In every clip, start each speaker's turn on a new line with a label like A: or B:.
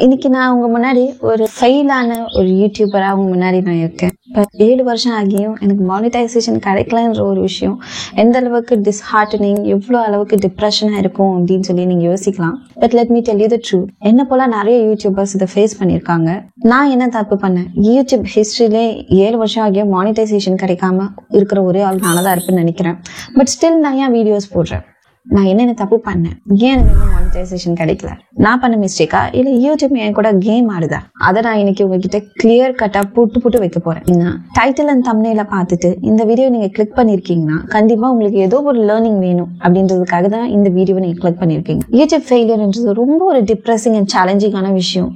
A: இன்னைக்கு நான் உங்க முன்னாடி ஒரு ஃபெயிலான ஒரு யூடியூபரா உங்க முன்னாடி நான் இருக்கேன். இப்போ 7 வருஷம் ஆகியும் எனக்கு மானிட்டைசேஷன் கிடைக்கலன்ற ஒரு விஷயம் எந்த அளவுக்கு டிஸ்ஹார்டனிங், எவ்வளோ அளவுக்கு டிப்ரெஷனாக இருக்கும் அப்படின்னு சொல்லி நீங்க யோசிக்கலாம். But let me tell you the truth. என்ன போல நிறைய யூடியூபர்ஸ் இதை ஃபேஸ் பண்ணியிருக்காங்க. நான் என்ன தப்பு பண்ணேன்? யூடியூப் ஹிஸ்ட்ரியிலே 7 வருஷம் ஆகியும் மானிட்டைசேஷன் கிடைக்காம இருக்கிற ஒரே ஆள் நானதான் இருப்பேன்னு நினைக்கிறேன். பட் ஸ்டில் நான் ஏன் வீடியோஸ் போடுறேன்? நான் என்னென்ன தப்பு பண்ணேன்? ஏன் எனக்கு மானிட்டைசேஷன் கிடைக்கல? நான் பண்ண மிஸ்டேக்கா இல்ல யூடியூப் என் கூட கேம் ஆடுதா? அதை நான் இன்னைக்கு உங்ககிட்ட கிளியர் கட்டா புட்டு வைக்க போறேன். டைட்டில் அண்ட் தம்ப்நெயில பார்த்துட்டு இந்த வீடியோ நீங்க கிளிக் பண்ணிருக்கீங்கன்னா கண்டிப்பா உங்களுக்கு ஏதோ ஒரு லேர்னிங் வேணும் அப்படின்றதுக்காக தான் இந்த வீடியோவை நீங்க கிளிக் பண்ணிருக்கீங்க. யூடியூப் ஃபெயிலியர்ன்றது ரொம்ப ஒரு டிப்ரெசிங் அண்ட் சேலஞ்சிங்கான விஷயம்.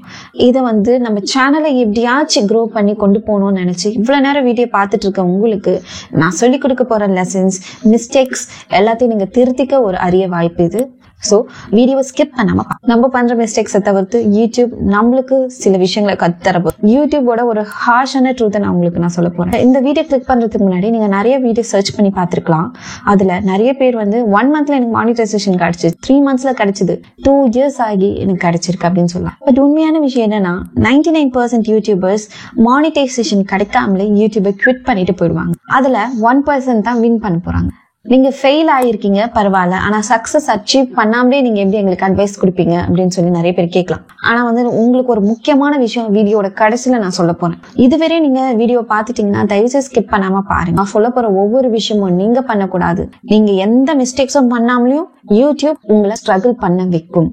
A: இதை நம்ம சேனலை எப்படியாச்சும் க்ரோ பண்ணி கொண்டு போகணும்னு நினைச்சு இவ்வளவு நேரம் வீடியோ பார்த்துட்டு இருக்க உங்களுக்கு நான் சொல்லிக் கொடுக்க போற லெசன்ஸ், மிஸ்டேக்ஸ் எல்லாத்தையும் நீங்க திருத்திக்க ஒரு அரிய வாய்ப்பு இது. சோ வீடியோவை ஸ்கிப் பண்ணாம நம்ம பண்ற மிஸ்டேக்ஸை தவிர்த்து யூடியூப் நம்மளுக்கு சில விஷயங்களை கத்துறப்போ யூடியூபோட ஒரு ஹார்ஷான ட்ரூத்தை நான் உங்களுக்கு சொல்ல போறேன். இந்த வீடியோ கிளிக் பண்றதுக்கு முன்னாடி நீங்க நிறைய வீடியோ சர்ச் பண்ணி பார்த்திருக்கலாம். அதுல நிறைய பேர் 1 மந்த்ல எனக்கு மானிட்டைசேஷன் கிடைச்சு, 3 மந்த்ஸ்ல கிடைச்சது, 2 இயர்ஸ் ஆகி எனக்கு கிடைச்சிருக்கு அப்படின்னு சொல்லலாம். பட் உண்மையான விஷயம் என்னன்னா 99% யூடியூபர்ஸ் மானிட்டைசேஷன் கிடைக்காமலே யூடியூபை குவிட் பண்ணிட்டு போயிடுவாங்க. அதுல 1% தான் வின் பண்ண போறாங்க. நீங்க ஃபெயில் ஆயிருக்கீங்க பரவாயில்ல, ஆனா சக்சஸ் அச்சீவ் பண்ணாமலே நீங்க எப்படி எங்களுக்கு அட்வைஸ் கொடுப்பீங்க அப்படின்னு சொல்லி நிறைய பேர் கேட்கலாம். ஆனா உங்களுக்கு ஒரு முக்கியமான விஷயம் வீடியோட கடைசியில நான் சொல்ல போறேன். இதுவரை நீங்க வீடியோ பாத்துட்டீங்கன்னா தயவுசெய்து ஸ்கிப் பண்ணாம பாருங்க. நான் சொல்ல போற ஒவ்வொரு விஷயமும் நீங்க பண்ணக்கூடாது. நீங்க எந்த மிஸ்டேக்ஸும் பண்ணாமலையும் யூடியூப் உங்களை ஸ்ட்ரகிள் பண்ண வைக்கும்.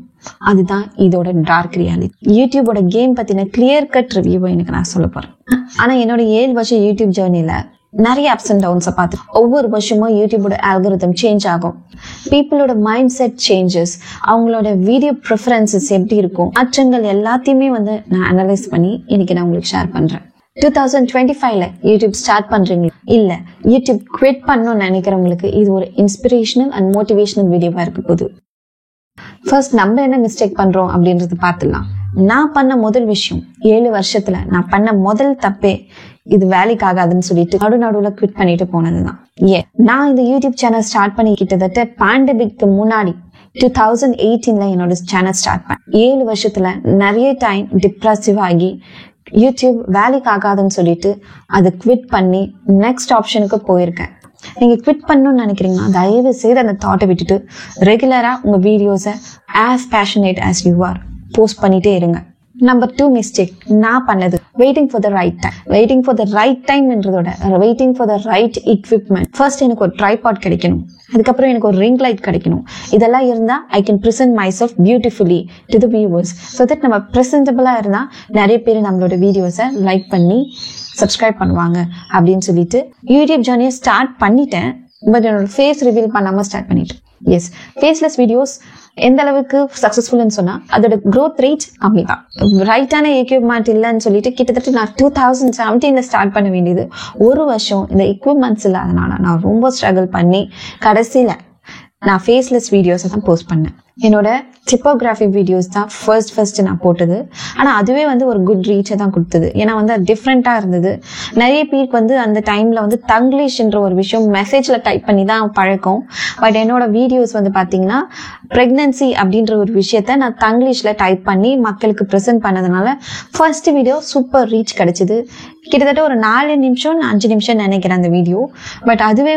A: அதுதான் இதோட டார்க் ரியாலிட்டி. யூடியூபோட கேம் பத்தின கிளியர் கட் ரிவ்யூவை எனக்கு நான் சொல்ல போறேன். ஆனா என்னோட 7 வருஷம் யூடியூப் ஜேர்னில நிறைய அப்ஸ் அண்ட் டவுன்ஸை பார்த்து ஒவ்வொரு வருஷமும் யூடியூபோட ஆல்கரிதம் சேஞ்ச் ஆகும். பீப்புளோட மைண்ட் செட் சேஞ்சஸ், அவங்களோட வீடியோ ப்ரிஃபரன்சஸ் எப்படி இருக்கும், மாற்றங்கள் எல்லாத்தையுமே நான் அனலைஸ் பண்ணி இன்னைக்கு நான் உங்களுக்கு ஷேர் பண்றேன். 2025ல யூடியூப் ஸ்டார்ட் பண்றீங்க இல்ல யூடியூப் குவிட் பண்ணணும்னு நினைக்கிறவங்களுக்கு இது ஒரு இன்ஸ்பிரேஷனல் அண்ட் மோட்டிவேஷனல் வீடியோவா இருக்க போகுது. ஃபர்ஸ்ட் நம்ம என்ன மிஸ்டேக் பண்றோம் அப்படின்றது பார்த்துடலாம். நான் பண்ண முதல் விஷயம், 7 வருஷத்துல நான் பண்ண முதல் தப்பே இது வேலைக்கு ஆகாதுன்னு சொல்லிட்டு நடுவுல குவிட் பண்ணிட்டு போனதுதான். நான் இந்த யூடியூப் சேனல் ஸ்டார்ட் பண்ணி கிட்டத்தட்ட பேண்டமிக்கு முன்னாடி 2018ல என்னோட சேனல் ஸ்டார்ட் பண்ணேன். 7 வருஷத்துல நிறைய டைம் டிப்ரெசிவ் ஆகி யூடியூப் வேலைக்கு ஆகாதுன்னு சொல்லிட்டு அதை குவிட் பண்ணி நெக்ஸ்ட் ஆப்ஷனுக்கு போயிருக்கேன். நீங்க குவிட் பண்ணணும்னு நினைக்கிறீங்கன்னா தயவு செய்து அந்த தாட்டை விட்டுட்டு ரெகுலரா உங்க வீடியோஸை as passionate as you are post பண்ணிட்டே இருங்க. நம்பர் 2 மிஸ்டேக் நான் பண்ணது waiting for the right time. Waiting for the right டைம்ன்றதோட waiting for the right equipment. First எனக்கு ஒரு ட்ரைபாட் கிடைக்கணும், அதுக்கப்புறம் எனக்கு ஒரு ரிங் லைட் கிடைக்கணும். இதெல்லாம் இருந்தா I can present my self beautifully to the viewers. So that நம்ம பிரசன்டபிளா இருந்தா நிறைய பேர் நம்மளோட வீடியோஸை லைக் பண்ணி சப்ஸ்கிரைப் பண்ணுவாங்க அப்படின்னு சொல்லிட்டு யூடியூப் ஜேர்னியை ஸ்டார்ட் பண்ணிட்டேன். பட் என்னோட ஃபேஸ் ரிவீல் பண்ணாம ஸ்டார்ட் பண்ணிட்டேன். எஸ், ஃபேஸ்லெஸ் வீடியோஸ் எந்த அளவுக்கு சக்சஸ்ஃபுல்னு சொன்னா அதோட growth rate கம்மிதான். ரைட்டான எக்யூப்மெண்ட் இல்லைன்னு சொல்லிட்டு கிட்டத்தட்ட நான் 2017ல ஸ்டார்ட் பண்ண வேண்டியது 1 வருஷம் இந்த எக்யூப்மெண்ட்ஸ் இல்லாதனால நான் ரொம்ப ஸ்ட்ரகிள் பண்ணி கடைசியில நான் ஃபேஸ்லெஸ் வீடியோஸை தான் போஸ்ட் பண்ணேன். என்னோட டிப்போகிராஃபி வீடியோஸ் தான் ஃபர்ஸ்ட் நான் போட்டது. ஆனா அதுவே ஒரு குட் ரீச்சை தான் கொடுத்தது. ஏன்னா அது டிஃப்ரெண்டா இருந்தது. நிறைய பேருக்கு அந்த டைம்ல தங்கிலீஷ்ன்ற ஒரு விஷயம் மெசேஜ்ல டைப் பண்ணி தான் பழக்கம். பட் என்னோட வீடியோஸ் பாத்தீங்கன்னா பிரெக்னன்சி அப்படின்ற ஒரு விஷயத்த நான் தங்கிலீஷ்ல டைப் பண்ணி மக்களுக்கு ப்ரெசென்ட் பண்ணதுனால ஃபர்ஸ்ட் வீடியோ சூப்பர் ரீச் கிடைச்சது. கிட்டத்தட்ட ஒரு 4 நிமிஷம் 5 நிமிஷம் நினைக்கிறேன் அந்த வீடியோ. பட் அதுவே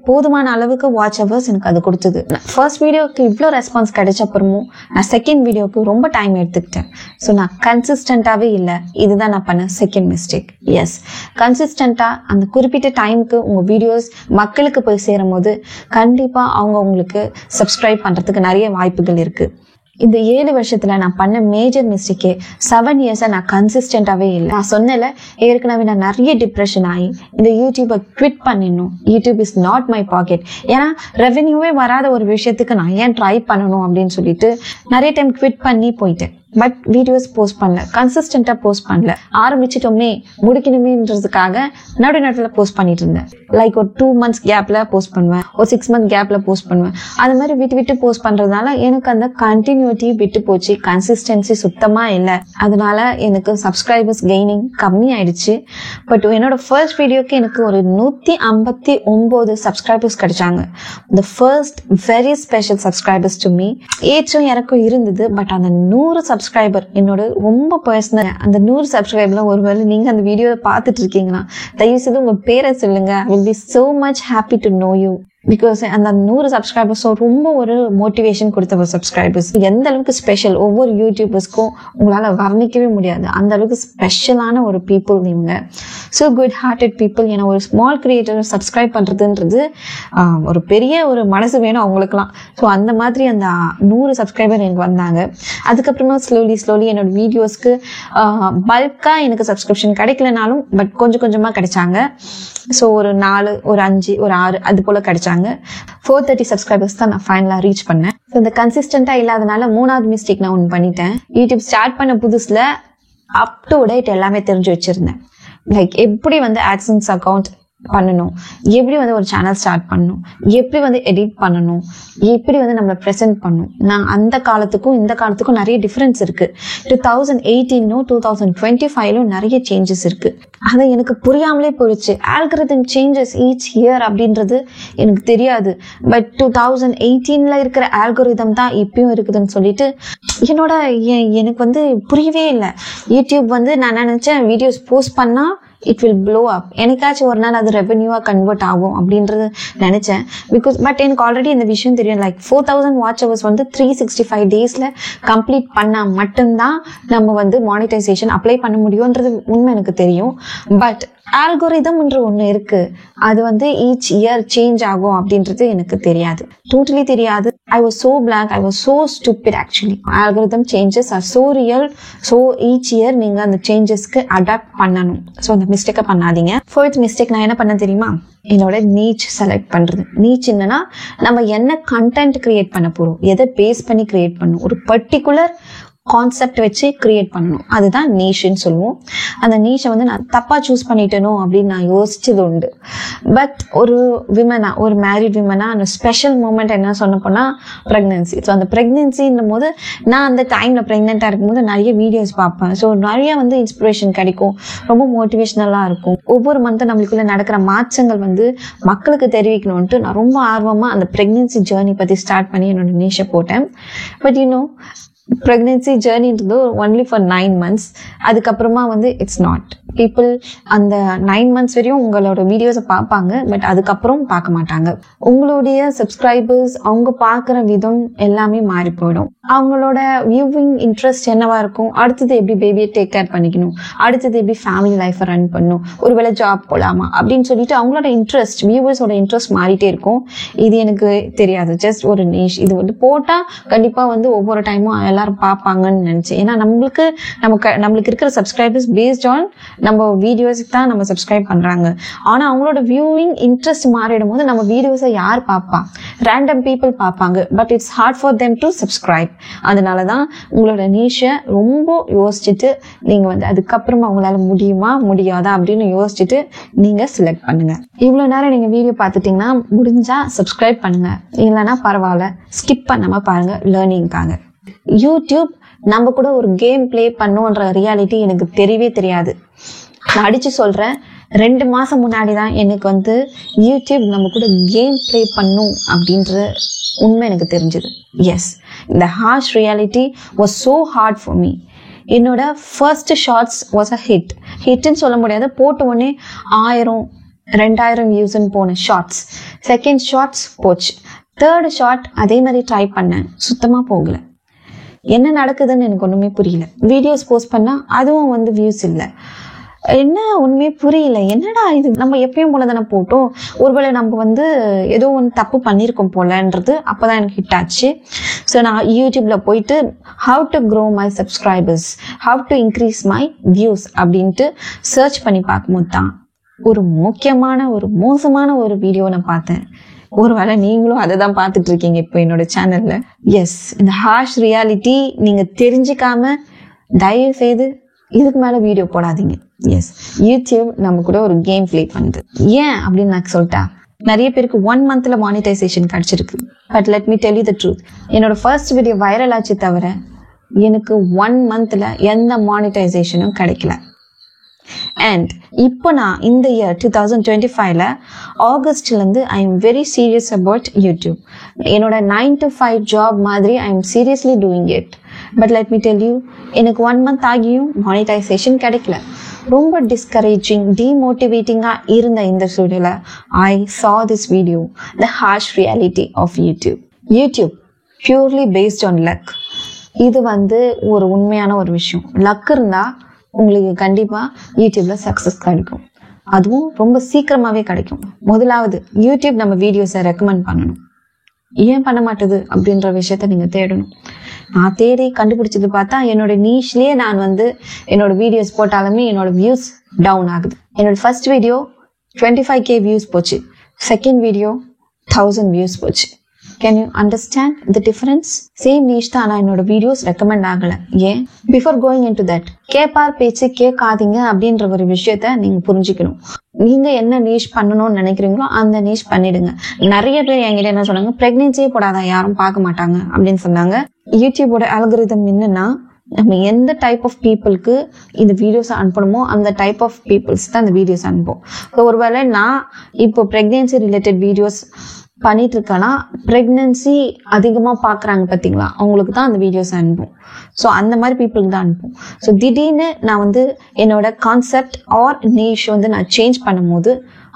A: போதுமான அளவுக்கு வாட்ச் ஹவர்ஸ் எனக்கு அது கொடுத்தது. ஃபர்ஸ்ட் வீடியோக்கு இவ்வளோ ரெஸ்பான்ஸ் கிடைச்ச அப்புறமும் நான் செகண்ட் வீடியோக்கு ரொம்ப டைம் எடுத்துக்கிட்டேன். ஸோ நான் கன்சிஸ்டன்டாவே இல்லை. இதுதான் நான் பண்ண செகண்ட் மிஸ்டேக். எஸ், கன்சிஸ்டன்டா அந்த குறிப்பிட்ட டைமுக்கு உங்க வீடியோஸ் மக்களுக்கு போய் சேரும் போது கண்டிப்பா அவங்க உங்களுக்கு சப்ஸ்கிரைப் பண்றதுக்கு நிறைய வாய்ப்புகள் இருக்கு. இந்த 7 வருஷத்துல நான் பண்ண மேஜர் மிஸ்டேக்கே 7 இயர்ஸா நான் கன்சிஸ்டன்டாவே இல்லை. நான் சொன்னல ஏற்கனவே நான் நிறைய டிப்ரெஷன் ஆகி இந்த யூடியூபை குவிட் பண்ணிடணும். YouTube is not my packet. ஏன்னா ரெவென்யூவே வராத ஒரு விஷயத்துக்கு நான் ஏன் ட்ரை பண்ணணும் அப்படின்னு சொல்லிட்டு நிறைய டைம் குவிட் பண்ணி போயிட்டேன். பட் வீடியோஸ் போஸ்ட் பண்ணல, கன்சிஸ்டன்டா போஸ்ட் பண்ணல. ஆரம்பிச்சிட்டோமே முடிக்கணுமேன்றதுக்காக நடுநடுல போஸ்ட் பண்ணிட்டு இருந்தேன். லைக் ஒரு 2 months கேப்ல போஸ்ட் பண்ணுவேன், ஒரு 6 month கேப்ல போஸ்ட் பண்ணுவேன். அது மாதிரி விட்டு போஸ்ட் பண்றதுனால எனக்கு அந்த கண்டினியூட்டி விட்டு போச்சு. கன்சிஸ்டன்சி சுத்தமா இல்லை. அதனால எனக்கு சப்ஸ்கிரைபர்ஸ் கெய்னிங் கம்மி ஆயிடுச்சு. பட் என்னோட ஃபர்ஸ்ட் வீடியோக்கு எனக்கு ஒரு 159 சப்ஸ்கிரைபர்ஸ் கிடைச்சாங்க. The first very special subscribers to me. ஏற்றும் இறக்கம் இருந்தது. பட் அந்த 100 சப்ஸ்கிரைபர் என்னோட ரொம்ப பர்சனல். அந்த 100 சப்ஸ்கிரைபர்ல ஒருவேளை நீங்க அந்த வீடியோவை பார்த்துட்டு இருக்கீங்கன்னா தயவு செய்து உங்க பேரை சொல்லுங்க. I will be so much happy to know you. Because அந்த 100 சப்ஸ்கிரைபர்ஸ் ரொம்ப ஒரு மோட்டிவேஷன் கொடுத்த ஒரு சப்ஸ்கிரைபர்ஸ். எந்த அளவுக்கு ஸ்பெஷல் ஒவ்வொரு யூடியூபர்ஸ்க்கும் உங்களால வர்ணிக்கவே முடியாது. அந்த அளவுக்கு ஸ்பெஷலான ஒரு பீப்புள் இவங்க. So good hearted people. ஏன்னா ஒரு ஸ்மால் கிரியேட்டர் சப்ஸ்கிரைப் பண்றதுன்றது ஒரு பெரிய ஒரு மனசு வேணும் அவங்களுக்குலாம். ஸோ அந்த மாதிரி அந்த 100 சப்ஸ்கிரைபர் எனக்கு வந்தாங்க. அதுக்கப்புறமா ஸ்லோலி என்னோட வீடியோஸ்க்கு பல்கா எனக்கு சப்ஸ்கிரிப்ஷன் கிடைக்கலனாலும் பட் கொஞ்சம் கொஞ்சமா கிடைச்சாங்க. ஸோ ஒரு 4 ஒரு 5 ஒரு 6 அது போல கிடைச்சாங்க. 430 சப்ஸ்கிரைபர்ஸ் தான் நான் ஃபைனலா ரீச் பண்ணேன். இந்த கன்சிஸ்டன்டா இல்லாதனால 3வது மிஸ்டேக் நான் ஒன்று பண்ணிட்டேன். யூடியூப் ஸ்டார்ட் பண்ண புதுசுல அப் டு டேட் எல்லாமே தெரிஞ்சு வச்சிருந்தேன். லைக் எப்படி வந்து ஆட்சன்ஸ் அக்கௌண்ட் பண்ணணும், எப்படி வந்து ஒரு சேனல் ஸ்டார்ட் பண்ணணும், எப்படி வந்து எடிட் பண்ணணும், எப்படி வந்து நம்மளை ப்ரெசென்ட் பண்ணணும். நான் அந்த காலத்துக்கும் இந்த காலத்துக்கும் நிறைய டிஃப்ரென்ஸ் இருக்கு. 2018 2025 நிறைய சேஞ்சஸ் இருக்கு. அதை எனக்கு புரியாமலே போயிடுச்சு. ஆல்கரிதம் சேஞ்சஸ் ஈச் இயர் அப்படின்றது எனக்கு தெரியாது. பட் 2018 இருக்கிற ஆல்கரிதம் தான் இப்பயும் இருக்குதுன்னு சொல்லிட்டு எனக்கு வந்து புரியவே இல்லை. யூடியூப் வந்து நான் நினைச்சேன் வீடியோஸ் போஸ்ட் பண்ணா it will blow up. எனக்காச்சும் ஒரு நாள் அது ரெவென்யூவா கன்வெர்ட் ஆகும் அப்படின்றது நினைச்சேன். பிகாஸ் பட் எனக்கு ஆல்ரெடி இந்த விஷயம் தெரியும். லைக் 4000 வாட்ச் ஹவர்ஸ் வந்து 365 டேஸ்ல கம்ப்ளீட் பண்ணா மட்டும்தான் நம்ம வந்து மானிட்டைசேஷன் அப்ளை பண்ண முடியும்ன்றது உண்மை எனக்கு தெரியும். பட் ஆல்கோரிதம்ன்ற ஒண்ணு இருக்கு, அது வந்து ஈச் இயர் சேஞ்ச் ஆகும் அப்படின்றது எனக்கு தெரியாது, டோட்டலி தெரியாது. I was so blank, I was so stupid actually. Algorithm changes are so real. So each year நீங்க அந்த சேஞ்சஸ்க்கு அடாப்ட் பண்ணணும். ஸோ அந்த மிஸ்டேக்கை பண்ணாதீங்க. ஃபோர்த் மிஸ்டேக் நான் என்ன பண்ண தெரியுமா? என்னோட நீச் செலக்ட் பண்றது. நீச் என்னன்னா நம்ம என்ன கண்டென்ட் கிரியேட் பண்ண போறோம், எதை பேஸ் பண்ணி கிரியேட் பண்ணணும், ஒரு பர்டிகுலர் கான்செப்ட் வச்சு கிரியேட் பண்ணணும். அதுதான் நீஷ்ன்னு சொல்லுவோம். அந்த நீஷை வந்து நான் தப்பா சூஸ் பண்ணிட்டேனோ அப்படின்னு நான் யோசிச்சது உண்டு. பட் ஒரு விமனா, ஒரு மேரிட் விமனா அந்த ஸ்பெஷல் மூமெண்ட் என்ன சொன்ன போனா பிரெக்னன்சி. ஸோ அந்த பிரெக்னன்சின்னும் போது நான் அந்த டைம்ல பிரெக்னெண்டா இருக்கும்போது நிறைய வீடியோஸ் பார்ப்பேன். ஸோ நிறைய வந்து இன்ஸ்பிரேஷன் கிடைக்கும், ரொம்ப மோட்டிவேஷனலா இருக்கும். ஒவ்வொரு மந்த்தும் நம்மளுக்குள்ள நடக்கிற மாற்றங்கள் வந்து மக்களுக்கு தெரிவிக்கணும்ட்டு நான் ரொம்ப ஆர்வமா அந்த பிரெக்னன்சி ஜேர்னி பத்தி ஸ்டார்ட் பண்ணி என்னோட நீஷை போட்டேன். But pregnancy journey into only for 9 months. அதுக்கப்புறமா வந்து இட்ஸ் நாட். பீப்புள் அந்த 9 months வரையும் உங்களோட வீடியோஸை பார்ப்பாங்க, பட் அதுக்கப்புறம் பார்க்க மாட்டாங்க. உங்களுடைய சப்ஸ்கிரைபர்ஸ் அவங்க பார்க்குற விதம் எல்லாமே மாறி போயிடும். அவங்களோட வியூவிங் இன்ட்ரெஸ்ட் என்னவா இருக்கும், அடுத்தது எப்படி பேபியை டேக் கேர் பண்ணிக்கணும், அடுத்தது எப்படி ஃபேமிலி லைஃப்பை ரன் பண்ணணும், ஒருவேளை ஜாப் போகலாமா அப்படின்னு சொல்லிட்டு அவங்களோட இன்ட்ரெஸ்ட், வியூவர்ஸோட இன்ட்ரெஸ்ட் மாறிட்டே இருக்கும். இது எனக்கு தெரியாது, ஜஸ்ட் ஒரு நீஷ். இது வந்து போட்டால் கண்டிப்பாக வந்து ஒவ்வொரு டைமும் எல்லாரும் பார்ப்பாங்கன்னு நினைச்சேன். ஏன்னா நம்மளுக்கு இருக்கிற சப்ஸ்கிரைபர்ஸ் பேஸ்ட் ஆன் நம்ம வீடியோஸ்க்கு தான் நம்ம சப்ஸ்கிரைப் பண்றாங்க. ஆனா அவங்களோட வியூவிங் இன்ட்ரெஸ்ட் மாறிடும் போது நம்ம வீடியோஸை யார் பார்ப்பா? ரேண்டம் பீப்புள் பார்ப்பாங்க. But it's hard for them to subscribe. அதனாலதான் உங்களோட நீஷை ரொம்ப யோசிச்சுட்டு நீங்க வந்து அதுக்கப்புறமா உங்களால முடியுமா முடியாதா அப்படின்னு யோசிச்சுட்டு நீங்க செலக்ட் பண்ணுங்க. இவ்வளவு நேரம் நீங்க வீடியோ பார்த்துட்டீங்கன்னா முடிஞ்சா சப்ஸ்கிரைப் பண்ணுங்க, இல்லைன்னா பரவாயில்ல ஸ்கிப் பண்ணாம பாருங்க, லேர்னிங்காக. யூடியூப் நம்ம கூட ஒரு கேம் பிளே பண்ணுன்ற ரியாலிட்டி எனக்கு தெரியவே தெரியாது. நான் அடிச்சு சொல்றேன், 2 மாசம் முன்னாடி தான் எனக்கு வந்து யூடியூப் நம்ம கூட கேம் பிளே பண்ணும் அப்படின்ற உண்மை எனக்கு தெரிஞ்சது. எஸ், இந்த harsh reality was so hard for me. என்னோட ஃபர்ஸ்ட் ஷார்ட்ஸ் வாஸ் அ ஹிட்னு சொல்ல முடியாது. போட்ட உடனே 1000-2000 வியூஸ்ன்னு போன ஷார்ட்ஸ். செகண்ட் ஷார்ட்ஸ் போச்சு. தேர்ட் ஷார்ட் அதே மாதிரி ட்ரை பண்ணேன், சுத்தமா போகல. என்ன நடக்குதுன்னு எனக்கு ஒண்ணுமே புரியல. வீடியோஸ் போஸ்ட் பண்ணா அதுவும் வந்து வியூஸ் இல்லை. என்ன ஒண்ணுமே புரியல. என்னடா இது, நம்ம எப்பயும் போல தானே போட்டோம், ஒருவேளை நம்ம வந்து ஏதோ ஒன்று தப்பு பண்ணியிருக்கோம் போலன்றது அப்போதான் எனக்கு ஹிட் ஆச்சு. ஸோ நான் யூடியூப்ல போயிட்டு how to grow my subscribers, how to increase my views அப்படின்ட்டு சர்ச் பண்ணி பார்க்கும்போது தான் ஒரு மோசமான ஒரு வீடியோ நான் பார்த்தேன். ஒருவேளை நீங்களும் அதை தான் பார்த்துட்டு இருக்கீங்க இப்போ என்னோட சேனல்ல. எஸ், இந்த ஹார்ஷ் ரியாலிட்டி நீங்க தெரிஞ்சுக்காம தயவு செய்து இதுக்கு மேல வீடியோ போடாதீங்க. எஸ், யூடியூப் நம்ம கூட ஒரு கேம் பிளே பண்ணுது. ஏன் அப்படின்னு நான் சொல்லிட்டா, நிறைய பேருக்கு 1 monthல மானிட்டைசேஷன் கிடைச்சிருக்கு. But let me tell you the truth. என்னோட ஃபர்ஸ்ட் வீடியோ வைரல் ஆச்சு தவிர எனக்கு 1 monthல எந்த மானிட்டைசேஷனும் கிடைக்கல. அண்ட் இப்போ நான் இந்த இயர் 2025ல ஆகஸ்ட்ல இருந்து I am very serious about YouTube. என்னோட 9 to 5 ஜாப் மாதிரி I am seriously doing it. But let me tell you, எனக்கு 1 month ஆகியும் மானிட்டைசேஷன் கிடைக்கல. ரொம்ப டிஸ்கரேஜிங், டிமோட்டிவேட்டிங்காக இருந்த இந்த சூழல ஐ saw this video, the harsh reality of YouTube. YouTube purely based on luck. இது ஒரு உண்மையான ஒரு விஷயம். லக் இருந்தால் உங்களுக்கு கண்டிப்பாக யூடியூப்ல சக்ஸஸ் கிடைக்கும். அதுவும் ரொம்ப சீக்கிரமாகவே கிடைக்கும். முதலாவது யூடியூப் நம்ம வீடியோஸை ரெக்கமெண்ட் பண்ணணும். ஏன் பண்ண மாட்டேது அப்படின்ற விஷயத்த நீங்கள் தேடணும். நான் தேடி கண்டுபிடிச்சது பார்த்தா என்னோட நீஷ்லேயே நான் என்னோட வீடியோஸ் போட்டாலுமே என்னோட வியூஸ் டவுன் ஆகுது. என்னோட ஃபர்ஸ்ட் வீடியோ 25K வியூஸ் போச்சு, செகண்ட் வீடியோ 1000 வியூஸ் போச்சு. Can you understand the difference? Same niche தான், ஆனால் என்னோட வீடியோஸ் ரெக்கமெண்ட் ஆகலை. ஏன்? Before going in to that, கேட்பார் பேச்சு கேட்காதீங்க அப்படின்ற ஒரு விஷயத்த நீங்கள் புரிஞ்சுக்கணும். நீங்கள் என்ன நீஷ் பண்ணணும்னு நினைக்கிறீங்களோ அந்த நீஷ் பண்ணிடுங்க. நிறைய பேர் என்கிட்ட என்ன சொன்னாங்க, ப்ரெக்னென்சியே போடாதா யாரும் பார்க்க மாட்டாங்க அப்படின்னு சொன்னாங்க. யூடியூபோட அல்காரிதம் என்னன்னா, நம்ம எந்த டைப் ஆஃப் பீப்புளுக்கு இந்த வீடியோஸ் அனுப்பணுமோ அந்த டைப் ஆஃப் பீப்புள்ஸ் தான் இந்த வீடியோஸ் அனுப்போம். ஸோ ஒருவேளை நான் இப்போ ப்ரெக்னென்சி ரிலேட்டட் வீடியோஸ் பண்ணிட்டு இருக்கேன்னா, ப்ரெக்னன்சி அதிகமாக பார்க்குறாங்க பார்த்தீங்களா, அவங்களுக்கு தான் அந்த வீடியோஸ் அனுப்பும். ஸோ அந்த மாதிரி பீப்புளுக்கு தான் அனுப்பும். ஸோ திடீர்னு நான் என்னோட கான்செப்ட் ஆர் நீஷ் நான் சேஞ்ச் பண்ணும்போது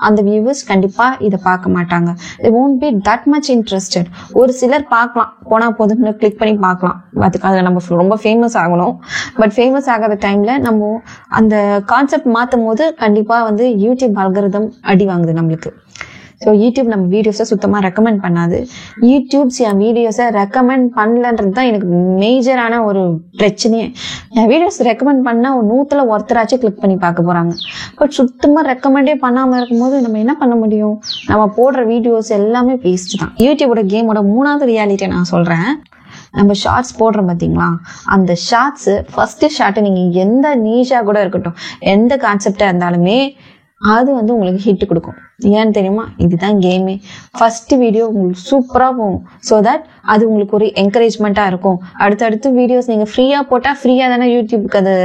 A: அந்த வியூவர்ஸ் கண்டிப்பாக இதை பார்க்க மாட்டாங்க. they won't be that much interested. ஒரு சிலர் பார்க்கலாம், போனால் போதும்னு கிளிக் பண்ணி பார்க்கலாம். அதுக்காக நம்ம ரொம்ப ஃபேமஸ் ஆகணும். பட் ஃபேமஸ் ஆகாத டைமில் நம்ம அந்த கான்செப்ட் மாற்றும் போது கண்டிப்பாக யூடியூப் அல்காரிதம் அடி வாங்குது நம்மளுக்கு. ஸோ யூடியூப் நம்ம வீடியோஸை சுத்தமாக ரெக்கமெண்ட் பண்ணாது. யூடியூப்ஸ் என் வீடியோஸை ரெக்கமெண்ட் பண்ணலன்றது தான் எனக்கு மேஜரான ஒரு பிரச்சனையே. என் வீடியோஸ் ரெக்கமெண்ட் பண்ணால் 100ல் ஒருத்தராச்சும் கிளிக் பண்ணி பார்க்க போகிறாங்க. பட் சுத்தமாக ரெக்கமெண்டே பண்ணாமல் இருக்கும்போது நம்ம என்ன பண்ண முடியும்? நம்ம போடுற வீடியோஸ் எல்லாமே வேஸ்ட் தான். யூடியூபோட கேமோட 3வது ரியாலிட்டியை நான் சொல்கிறேன். நம்ம ஷார்ட்ஸ் போடுறோம் பார்த்தீங்களா, அந்த ஷார்ட்ஸு ஃபஸ்ட்டு ஷார்ட்டு நீங்கள் எந்த நீஷாக கூட இருக்கட்டும், எந்த கான்செப்டாக இருந்தாலுமே அது உங்களுக்கு ஹிட் கொடுக்கும். ஏன்னு தெரியுமா? இதுதான் கேமே. ஃபர்ஸ்ட் வீடியோ உங்களுக்கு சூப்பராக போகும். ஸோ தட் அது உங்களுக்கு ஒரு என்கரேஜ்மெண்ட்டாக இருக்கும். அடுத்தடுத்து வீடியோஸ் நீங்கள் ஃப்ரீயாக போட்டால் ஃப்ரீயாக தானே யூடியூபுக்கு அது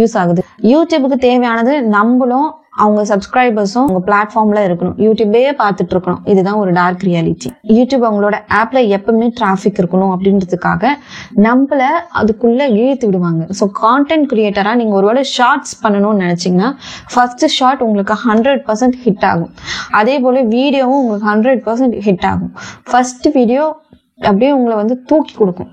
A: யூஸ் ஆகுது. யூடியூபுக்கு தேவையானது நம்மளும் அவங்க சப்ஸ்கிரைபர்ஸும் அவங்க பிளாட்ஃபார்ம்ல இருக்கணும். யூடியூபே பார்த்துட்டு இருக்கணும். இதுதான் ஒரு டார்க் ரியாலிட்டி. யூடியூப் அவங்களோட ஆப்ல எப்பவுமே டிராஃபிக் இருக்கணும் அப்படின்றதுக்காக நம்மள அதுக்குள்ள இழுத்து விடுவாங்க. ஸோ கான்டென்ட் கிரியேட்டரா நீங்க ஒருவேளை ஷார்ட்ஸ் பண்ணணும்னு நினைச்சீங்கன்னா ஃபர்ஸ்ட் ஷார்ட் உங்களுக்கு 100% ஹிட் ஆகும். அதே போல வீடியோவும் உங்களுக்கு 100% ஹிட் ஆகும். ஃபர்ஸ்ட் வீடியோ அப்படியே உங்களை தூக்கி கொடுக்கும்.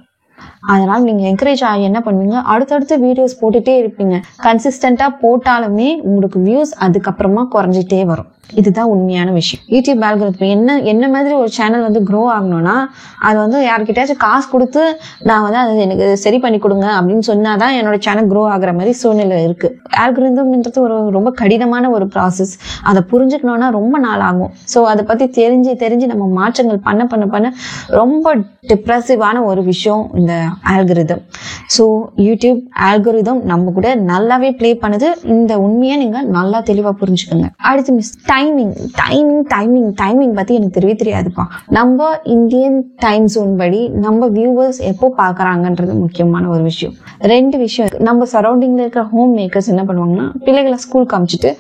A: அதனால நீங்க என்கரேஜ் ஆகி என்ன பண்ணுவீங்க, அடுத்தடுத்து வீடியோஸ் போட்டுட்டே இருப்பீங்க. கன்சிஸ்டண்டா போட்டாலுமே உங்களுக்கு வியூஸ் அதுக்கப்புறமா குறைஞ்சிட்டே வரும். இதுதான் உண்மையான விஷயம். யூடியூப் அல்காரிதம் என்ன மாதிரி ஒரு சேனல் க்ரோ ஆகணும்னா, அது யாருக்கிட்டாச்சும் காசு கொடுத்து நான் அது எனக்கு சரி பண்ணி கொடுங்க அப்படின்னு சொன்னாதான் என்னோட சேனல் க்ரோ ஆகுற மாதிரி சூழ்நிலை இருக்கு. அல்காரிதம்ன்றது ஒரு ரொம்ப கடினமான ஒரு ப்ராசஸ். அதை புரிஞ்சுக்கணும்னா ரொம்ப நாள் ஆகும். ஸோ அதை பத்தி தெரிஞ்சு நம்ம மாற்றங்கள் பண்ண ரொம்ப டிப்ரெசிவான ஒரு விஷயம் இந்த அல்காரிதம். ஸோ யூடியூப் அல்காரிதம் நம்ம கூட நல்லாவே பிளே பண்ணுது. இந்த உண்மையை நீங்க நல்லா தெளிவா புரிஞ்சுக்கோங்க. அடுத்து டைமிங் பத்தி எனக்கு தெரியாதுப்பா. நம்ம இந்தியன் டைம் ஜோன் படி நம்ம வியூவர்ஸ் எப்போ பாக்குறாங்கன்றது முக்கியமான ஒரு விஷயம். 2 விஷயம். நம்ம சரௌண்டிங்ல இருக்கிற ஹோம் மேக்கர்ஸ் என்ன பண்ணுவாங்கன்னா, பிள்ளைகளை ஸ்கூலுக்கு அனுப்பிச்சிட்டு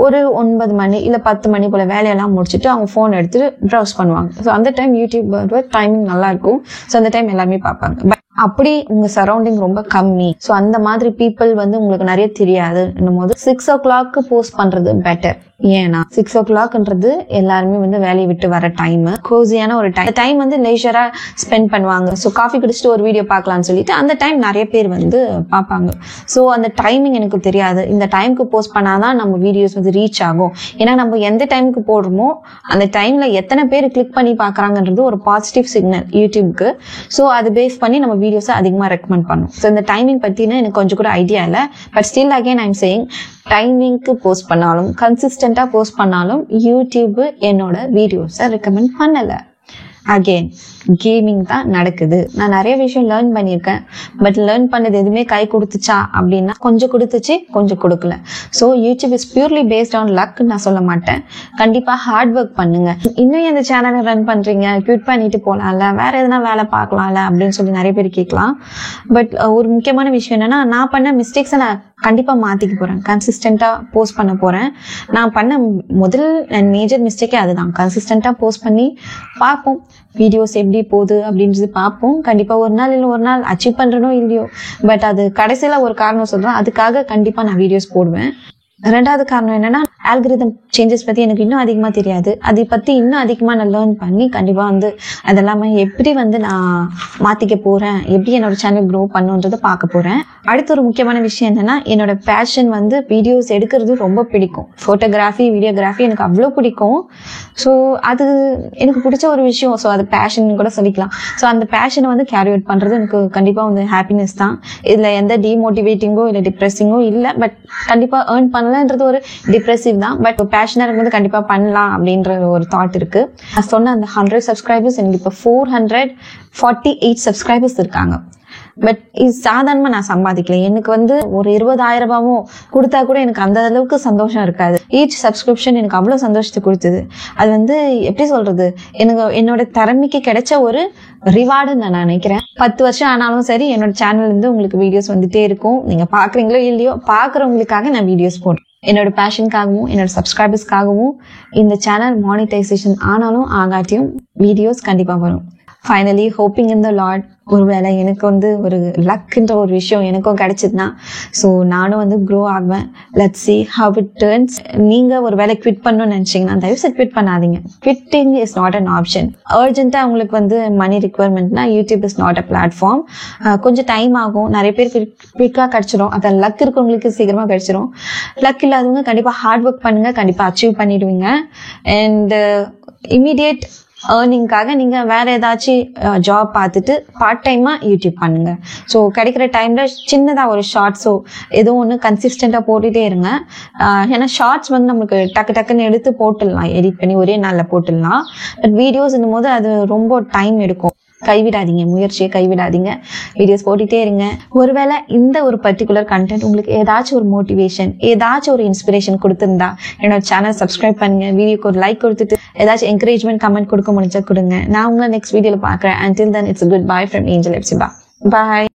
A: ஒரு 9 மணி இல்ல 10 மணி போல வேலையெல்லாம் முடிச்சுட்டு அவங்க போன் எடுத்துட்டு ப்ரௌஸ் பண்ணுவாங்க. ஸோ அந்த டைம் யூடியூப் டைமிங் நல்லா இருக்கும். ஸோ அந்த டைம் எல்லாருமே பார்ப்பாங்க. அப்படி உங்க சரௌண்டிங் ரொம்ப கம்மி, ஸோ அந்த மாதிரி பீப்புள் உங்களுக்கு நிறைய தெரியாது போது 6 o'clock போஸ்ட் பண்றது பெட்டர். ஏன்னா 6 o'clockன்றது எல்லாருமே வேலையை விட்டு வர டைம், கோசியான ஒரு டைம் லேஷரா ஸ்பெண்ட் பண்ணுவாங்க. ஸோ காஃபி குடிச்சிட்டு ஒரு வீடியோ பார்க்கலாம்னு சொல்லிட்டு அந்த டைம் நிறைய பேர் பார்ப்பாங்க. ஸோ அந்த டைமிங் எனக்கு தெரியாது. இந்த டைமுக்கு போஸ்ட் பண்ணாதான் நம்ம வீடியோஸ் ரீச் ஆகும். ஏன்னா நம்ம எந்த டைமுக்கு போடுறோமோ அந்த டைம்ல எத்தனை பேர் கிளிக் பண்ணி பார்க்கறாங்கன்றது ஒரு பாசிட்டிவ் சிக்னல் யூடியூப்க்கு. ஸோ அது பேஸ் பண்ணி நம்ம வீடியோஸை அதிகமாக ரெக்கமெண்ட் பண்ணும். ஸோ இந்த டைமிங் பத்தினா எனக்கு கொஞ்சம் கூட ஐடியா இல்லை. But still again I am saying, டைமிங்க்கு போஸ்ட் பண்ணாலும் கன்சிஸ்டண்டா போஸ்ட் பண்ணாலும் யூடியூப் என்னோட வீடியோஸை ரெக்கமெண்ட் பண்ணல. அகெயின் கேமிங் தான் நடக்குது. நான் நிறைய விஷயம் லேர்ன் பண்ணியிருக்கேன். பட் லேர்ன் பண்ணது எதுவுமே கை கொடுத்துச்சா அப்படின்னா கொஞ்சம் கொடுத்துச்சு, கொஞ்சம் கொடுக்கல. So YouTube is purely based on luck நான் சொல்ல மாட்டேன். கண்டிப்பா ஹார்ட் ஒர்க் பண்ணுங்க. இன்னும் இந்த சேனலை ரன் பண்றீங்க, குவிட் பண்ணிட்டு போலாம்ல, வேற எதனா வேலை பார்க்கலாம்ல அப்படின்னு சொல்லி நிறைய பேர் கேட்கலாம். பட் ஒரு முக்கியமான விஷயம் என்னன்னா, நான் பண்ண மிஸ்டேக்ஸை நான் கண்டிப்பா மாத்திக்க போறேன். கன்சிஸ்டன்டா போஸ்ட் பண்ண போறேன். நான் பண்ண முதல் அண்ட் மேஜர் மிஸ்டேக்கே அதுதான். கன்சிஸ்டன்டா போஸ்ட் பண்ணி பார்ப்போம் வீடியோஸ் எப்படி போகுது அப்படின்றது பார்ப்போம். கண்டிப்பா ஒரு நாள் இல்லை ஒரு நாள் அச்சீவ் பண்றனோ இல்லையோ, பட் அது கடைசியில ஒரு காரணம் சொல்றேன், அதுக்காக கண்டிப்பா நான் வீடியோஸ் போடுவேன். ரெண்டாவது காரணம் என்னன்னா, ஆல்கிரிதம் சேஞ்சஸ் பத்தி எனக்கு இன்னும் அதிகமா தெரியாது. அதை பத்தி இன்னும் அதிகமா நான் லேர்ன் பண்ணி கண்டிப்பா அதெல்லாமே எப்படி நான் மாத்திக்க போறேன், எப்படி என்னோட சேனல் க்ரோ பண்ணுன்றதை பார்க்க போறேன். அடுத்த ஒரு முக்கியமான விஷயம் என்னன்னா, என்னோட பேஷன் வீடியோஸ் எடுக்கிறது ரொம்ப பிடிக்கும். போட்டோகிராஃபி, வீடியோகிராஃபி எனக்கு அவ்வளோ பிடிக்கும். ஸோ அது எனக்கு பிடிச்ச ஒரு விஷயம். ஸோ அது பேஷன் கூட சொல்லிக்கலாம். ஸோ அந்த பேஷனை கேரி அவுட் பண்றது எனக்கு கண்டிப்பா ஹாப்பினஸ் தான். இதுல எந்த டிமோட்டிவேட்டிங்கோ இல்லை டிப்ரெசிங்கோ இல்லை. பட் கண்டிப்பா ஏர்ன் பண்ணலன்றது ஒரு டிப்ரெசிவ் தான். பட் பேஷனா இருக்கும்போது கண்டிப்பா பண்ணலாம் அப்படின்ற ஒரு தாட் இருக்கு. நான் சொன்ன அந்த 100 சப்ஸ்கிரைபர்ஸ் எனக்கு இப்போ 448 சப்ஸ்கிரைபர்ஸ் இருக்காங்க. பட் இது சாதாரணமா நான் சம்பாதிக்கல. எனக்கு ஒரு 20,000 ரூபாவோ கொடுத்தா கூட எனக்கு அந்த அளவுக்கு சந்தோஷம் இருக்காது. ஈச் சப்ஸ்கிரிப்ஷன் எனக்கு அவ்வளவு சந்தோஷத்தை கொடுத்தது. அது எப்படி சொல்றது, எனக்கு என்னோட திறமைக்கு கிடைச்ச ஒரு ரிவார்டுன்னு நான் நினைக்கிறேன். 10 வருஷம் ஆனாலும் சரி என்னோட சேனல் உங்களுக்கு வீடியோஸ் வந்துட்டே இருக்கும். நீங்க பாக்குறீங்களோ இல்லையோ, பாக்குறவங்களுக்காக நான் வீடியோஸ் போடுறேன். என்னோட பேஷனுக்காகவும் என்னோட சப்ஸ்கிரைபர்ஸ்க்காகவும் இந்த சேனல் மானிட்டைசேஷன் ஆனாலும் ஆகாட்டியும் வீடியோஸ் கண்டிப்பா வரும். ஃபைனலி ஹோப்பிங் இன் த லார்ட், ஒருவேளை எனக்கு ஒரு லக்ன்ற ஒரு விஷயம் எனக்கும் கிடைச்சதுன்னா, ஸோ நானும் க்ரோ ஆகுவேன். Let's see how it turns. நீங்க ஒரு வேலை குவிட் பண்ணணும்னு நினைச்சீங்கன்னா தயவுசெய்து குவிட் பண்ணாதீங்க. Quitting is not an option. அர்ஜென்ட்டா உங்களுக்கு மணி ரிக்வயர்மெண்ட்னா YouTube is not a platform. கொஞ்சம் டைம் ஆகும். நிறைய பேர் குவிக்கா கிடைச்சிடும். அதான் லக் இருக்கவங்களுக்கு சீக்கிரமா கிடைச்சிடும். லக் இல்லாதவங்க கண்டிப்பா ஹார்ட் ஒர்க் பண்ணுங்க, கண்டிப்பா அச்சீவ் பண்ணிடுவீங்க. அண்ட் இமீடியட் ஏர்னிங்காக நீங்க வேற ஏதாச்சும் ஜாப் பார்த்துட்டு பார்ட் டைமா யூடியூப் பண்ணுங்க. ஸோ கிடைக்கிற டைம்ல சின்னதா ஒரு ஷார்ட்ஸோ ஏதோ ஒன்று கன்சிஸ்டண்டா போட்டுட்டே இருங்க. ஏன்னா ஷார்ட்ஸ் நமக்கு டக்கு டக்குன்னு எடுத்து போட்டுடலாம், எடிட் பண்ணி ஒரே நாள்ல போட்டுடலாம். பட் வீடியோஸ் போது அது ரொம்ப டைம் எடுக்கும். கைவிடாதீங்க, முயற்சியை கைவிடாதீங்க. வீடியோஸ் போட்டுட்டே இருங்க. ஒருவேளை இந்த ஒரு பர்டிகுலர் கண்டென்ட் உங்களுக்கு ஏதாச்சும் ஒரு மோட்டிவேஷன், ஏதாச்சும் ஒரு இன்ஸ்பிரேஷன் கொடுத்திருந்தா என்னோட சேனல் சப்ஸ்கிரைப் பண்ணுங்க. வீடியோக்கு ஒரு லைக் கொடுத்துட்டு ஏதாச்சும் என்கரேஜ்மெண்ட் கமெண்ட் கொடுக்க முடிஞ்சா கொடுங்க. நான் உங்களை நெக்ஸ்ட் வீடியோல பாக்குறேன். Until then, it's a goodbye from Angel Epsiba. Bye.